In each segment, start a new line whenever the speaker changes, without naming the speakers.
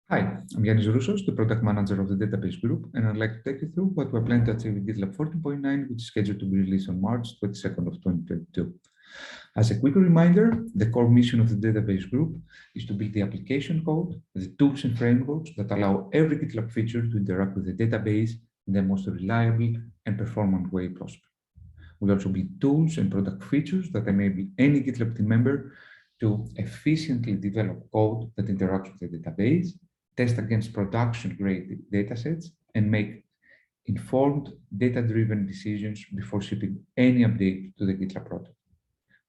Hi, I'm Yannis Roussos, the product manager of the database group, and I'd like to take you through what we're planning to achieve with GitLab 14.9, which is scheduled to be released on March 22nd of 2022. As a quick reminder, the core mission of the database group is to build the application code, the tools and frameworks that allow every GitLab feature to interact with the database in the most reliable and performant way possible. We also build tools and product features that enable any GitLab team member to efficiently develop code that interacts with the database, test against production-grade datasets, and make informed, data-driven decisions before shipping any update to the GitLab project.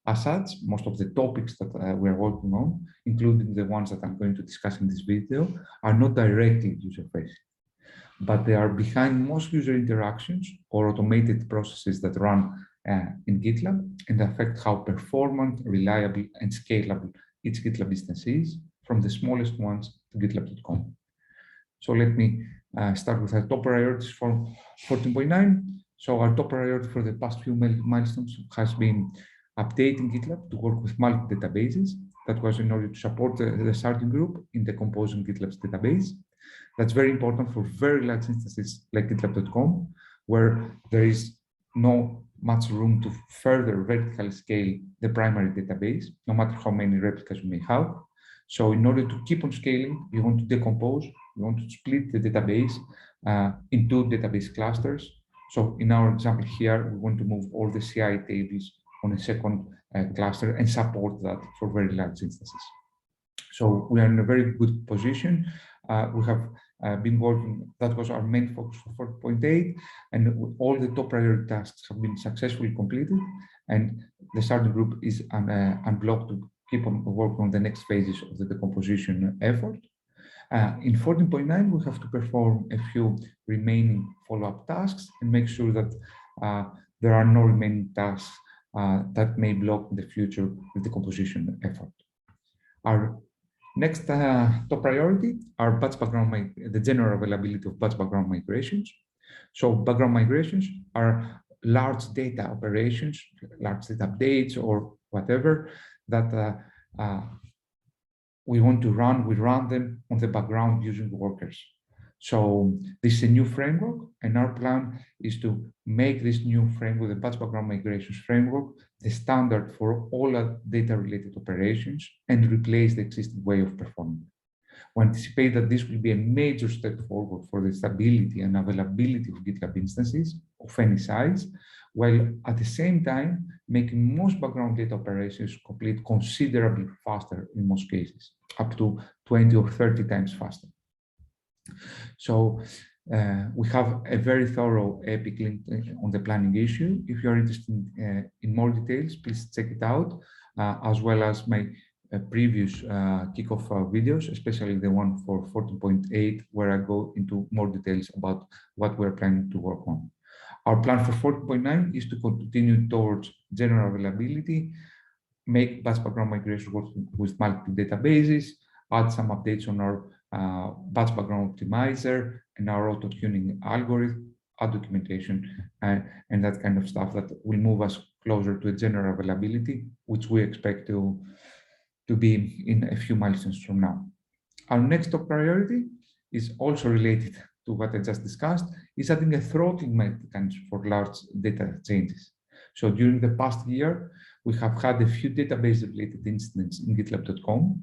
As such, most of the topics that we are working on, including the ones that I'm going to discuss in this video, are not directly user-facing, but they are behind most user interactions or automated processes that run in GitLab and affect how performant, reliable, and scalable each GitLab instance is, from the smallest ones to GitLab.com. So let me start with our top priorities for 14.9. So our top priority for the past few milestones has been updating GitLab to work with multiple databases. That was in order to support the starting group in decomposing GitLab's database. That's very important for very large instances like GitLab.com, where there is no much room to further vertically scale the primary database, no matter how many replicas you may have. So in order to keep on scaling, you want to decompose, you want to split the database into database clusters. So in our example here, we want to move all the CI tables on a second cluster and support that for very large instances. So we are in a very good position. We have been working, that was our main focus for 4.8, and all the top priority tasks have been successfully completed, and the starting group is unblocked to keep on working on the next phases of the decomposition effort. In 14.9, we have to perform a few remaining follow-up tasks and make sure that there are no remaining tasks that may block in the future the decomposition effort. Our next top priority are the general availability of batch background migrations. So background migrations are large data operations, large data updates, or whatever that we want to run. We run them on the background using workers. So this is a new framework, and our plan is to make this new framework, the batch background migrations framework, the standard for all data-related operations and replace the existing way of performing. We anticipate that this will be a major step forward for the stability and availability of GitLab instances of any size, while at the same time making most background data operations complete considerably faster in most cases, up to 20 or 30 times faster. So we have a very thorough epic link on the planning issue. If you are interested in more details, please check it out, as well as my previous kickoff videos, especially the one for 14.8, where I go into more details about what we're planning to work on. Our plan for 14.9 is to continue towards general availability, make batch background migration work with multiple databases, add some updates on our batch background optimizer and our auto-tuning algorithm, add documentation, and that kind of stuff that will move us closer to a general availability, which we expect to be in a few milestones from now. Our next top priority is also related to what I just discussed, is adding a throttling mechanism for large data changes. So during the past year, we have had a few database-related incidents in GitLab.com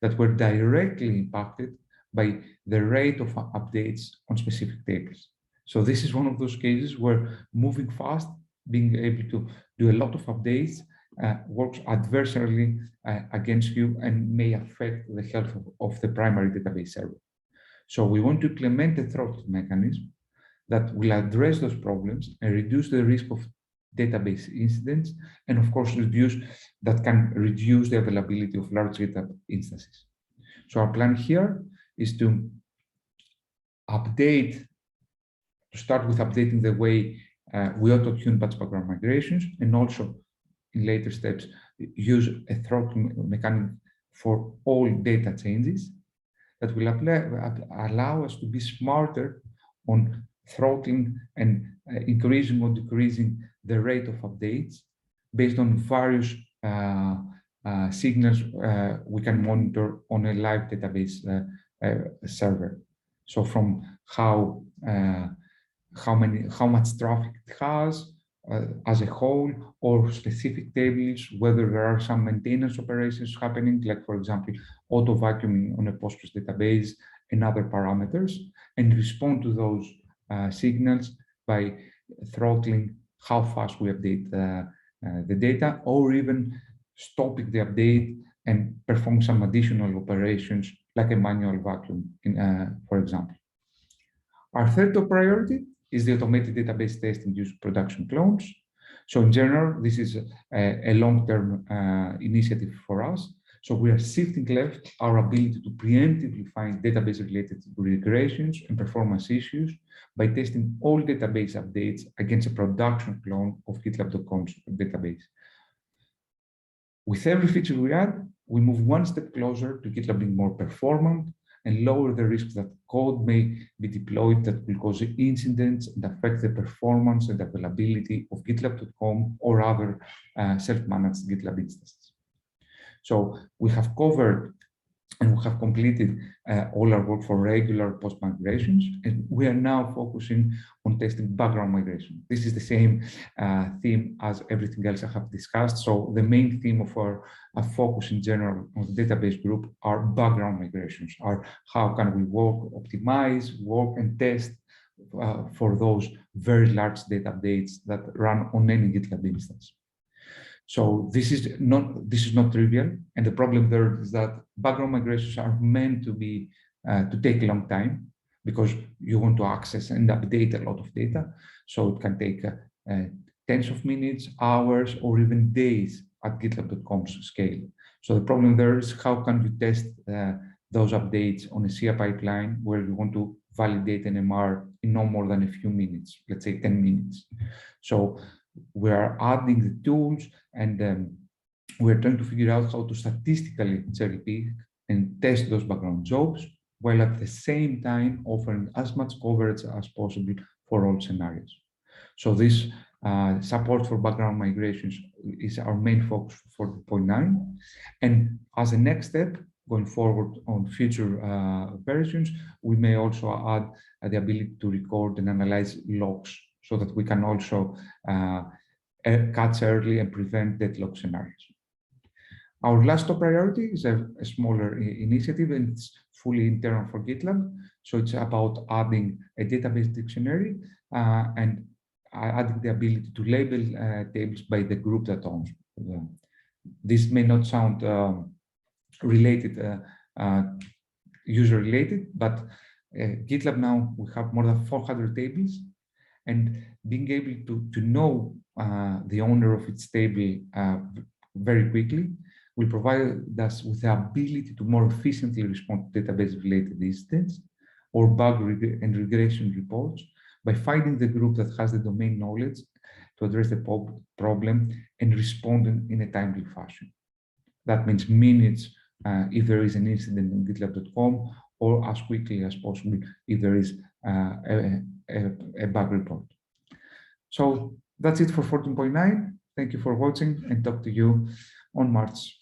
that were directly impacted by the rate of updates on specific tables. So this is one of those cases where moving fast, being able to do a lot of updates, works adversely against you and may affect the health of the primary database server. So we want to implement a throttling mechanism that will address those problems and reduce the risk of database incidents, and of course that can reduce the availability of large data instances. So our plan here is to start with updating the way we auto-tune batch background migrations, and also in later steps use a throttling mechanism for all data changes that will allow us to be smarter on throttling and increasing or decreasing the rate of updates based on various signals we can monitor on a live database server. So from how much traffic it has as a whole, or specific tables, whether there are some maintenance operations happening, like for example, auto vacuuming on a Postgres database and other parameters, and respond to those signals by throttling how fast we update the data, or even stopping the update and perform some additional operations like a manual vacuum, for example. Our third top priority is the automated database testing using production clones. So in general, this is a long-term initiative for us. So we are shifting left our ability to preemptively find database-related regressions and performance issues by testing all database updates against a production clone of GitLab.com's database. With every feature we add, we move one step closer to GitLab being more performant and lower the risk that code may be deployed that will cause incidents and affect the performance and availability of GitLab.com or other self-managed GitLab instances. So we have covered and we have completed all our work for regular post-migrations, and we are now focusing on testing background migration. This is the same theme as everything else I have discussed. So the main theme of our focus in general on the database group are background migrations, are how can we work, optimize, work and test for those very large data updates that run on any GitLab instance. So this is not trivial, and the problem there is that background migrations are meant to be to take a long time because you want to access and update a lot of data. So it can take tens of minutes, hours, or even days at GitLab.com's scale. So the problem there is how can you test those updates on a CI pipeline where you want to validate an MR in no more than a few minutes, let's say 10 minutes. So we are adding the tools, and we're trying to figure out how to statistically cherry pick and test those background jobs, while at the same time offering as much coverage as possible for all scenarios. So this support for background migrations is our main focus for 14.9. And as a next step, going forward on future versions, we may also add the ability to record and analyze logs, so that we can also catch early and prevent deadlock scenarios. Our last top priority is a smaller initiative, and it's fully internal for GitLab. So it's about adding a database dictionary and adding the ability to label tables by the group that owns them. This may not sound user-related, but GitLab now, we have more than 400 tables, and being able to know the owner of its table very quickly will provide us with the ability to more efficiently respond to database-related incidents or bug and regression reports by finding the group that has the domain knowledge to address the problem and respond in a timely fashion. That means minutes if there is an incident in GitLab.com, or as quickly as possible if there is a bug report. So that's it for 14.9. Thank you for watching, and talk to you on March